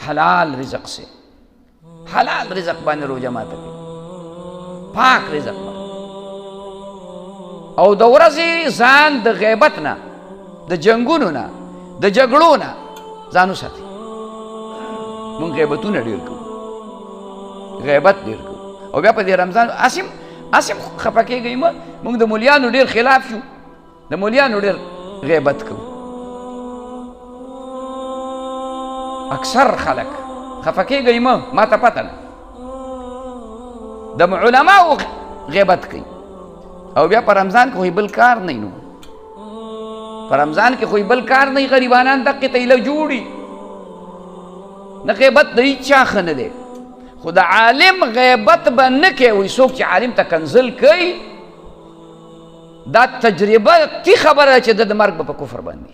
حلال رزق سے، حلال رزق باندې روزه ماته کوي، پاک رزق باندې، او د ورځې ځان د غیبت نه، د جنګونو نه، د جګړو نه ځان وساتي. مونږ غیبتونه ډېر کوو، غیبت ډېر کوو، او بیا په دې رمضان اسیم خفه کېږئ مه، مونږ د مولیانو ډېر خلاف شو، د مولیانو ډېر غیبت کوو. اکثر خلک خفه کېږئ مه، ما ته پته نه، د علماو غیبت کوي، او بیا په رمضان کې خو بل کار نه نو، په رمضان کې خو بل کار نه، غریبانان دقې ته ایله جوړي نه. غیبت د هیچ چا ښه نه دی، خو د عالم غیبت به نه کوي. څوک چې عالم ته کنزل کوي دا تجربه تی خبره چې د مرګ به په کفر باندې،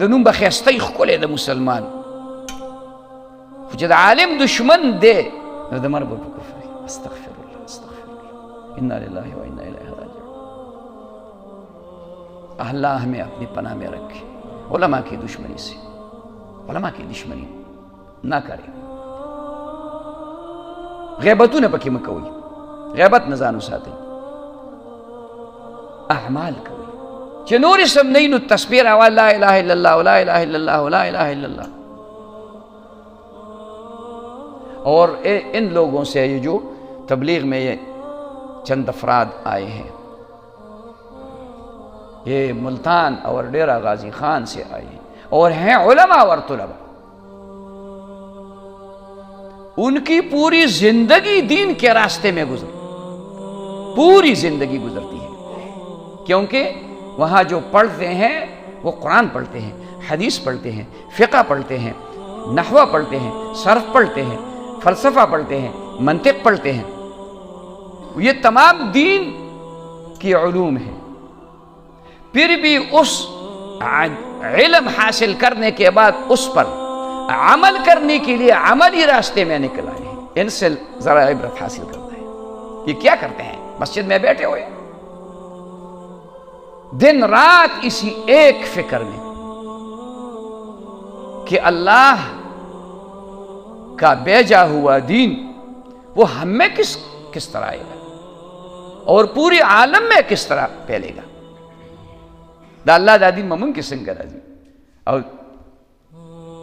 د نوم به ښایسته ښکلی د مسلمان، خو چې د عالم دشمن دی نو د مرګ به په کفر. استغفر الله استغفر الله، انا للہ و انا الیہ راجعون. اللہ ہمیں اپنی پناہ میں رکھے، علماء کی دشمنی سے، علماء کی دشمنی نہ کرے. غیبتونه پکې مه کوئ، غیبت نه ځان وساتئ، اعمال کوئ چې نور اسم نہیں نو تسبیح راوال لا الہ الا اللہ لا الہ الا اللہ لا الہ الا اللہ. اور ان لوگوں سے یہ جو تبلیغ میں یہ چند افراد آئے ہیں، یہ ملتان اور ڈیرہ غازی خان سے آئے ہیں، اور ہیں علماء اور طلباء، ان کی پوری زندگی دین کے راستے میں پوری زندگی گزرتی ہے، کیونکہ وہاں جو پڑھتے ہیں وہ قرآن پڑھتے ہیں، حدیث پڑھتے ہیں، فقہ پڑھتے ہیں، نحو پڑھتے ہیں، صرف پڑھتے ہیں، فلسفہ پڑھتے ہیں، منطق پڑھتے ہیں. یہ تمام دین کی علوم ہیں. پھر بھی اس علم حاصل کرنے کے بعد اس پر عمل کرنے کے لیے عملی راستے میں نکل آئے ہیں. ان سے ذرا عبرت حاصل کرنا ہے. یہ کیا کرتے ہیں؟ مسجد میں بیٹھے ہوئے دن رات اسی ایک فکر میں کہ اللہ کا بھیجا ہوا دین وہ ہم میں کس طرح آئے گا اور پوری عالم میں کس طرح پھیلے گا. دا اللہ دا دین ممکن څنګه راځي او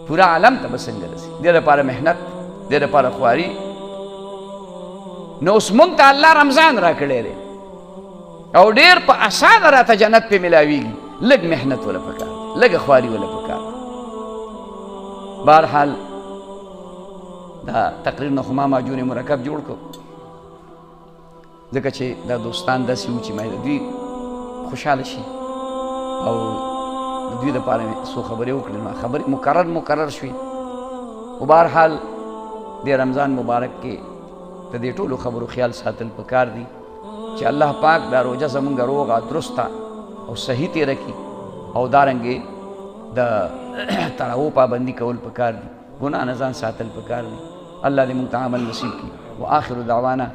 پورا عالم ته به څنګه رسي؟ دې لپاره محنت، دې لپاره خواري. نو اوس مونږ ته الله رمضان راکړی دی او ډېر په اسانه راته جنت پې ملاویږي. لږ محنت ولا پکار، لږ خواري ولا پکار. بہرحال دا تقریر نه خو ما ماجون مرکب جوړ کړ، ځکه چې دا دوستان داسې وو چې ما د دوی خوشحاله شي او د دوی دپاره مې څو خبرې وکړې. نو خبرې مکرر شوې. خو بهرحال د رمضان مبارک کې د دې ټولو خبرو خیال ساتل پکار دي چې الله پاک دا روزه زمونږ روغه درسته او صحیح تېره کړي، او دارنګې د تړاو پابندي کول پکار دي، ګناه نه ځان ساتل پکار دي. اللہ نے مونږ ته عمل نصیب کړي. وآخر دعوانا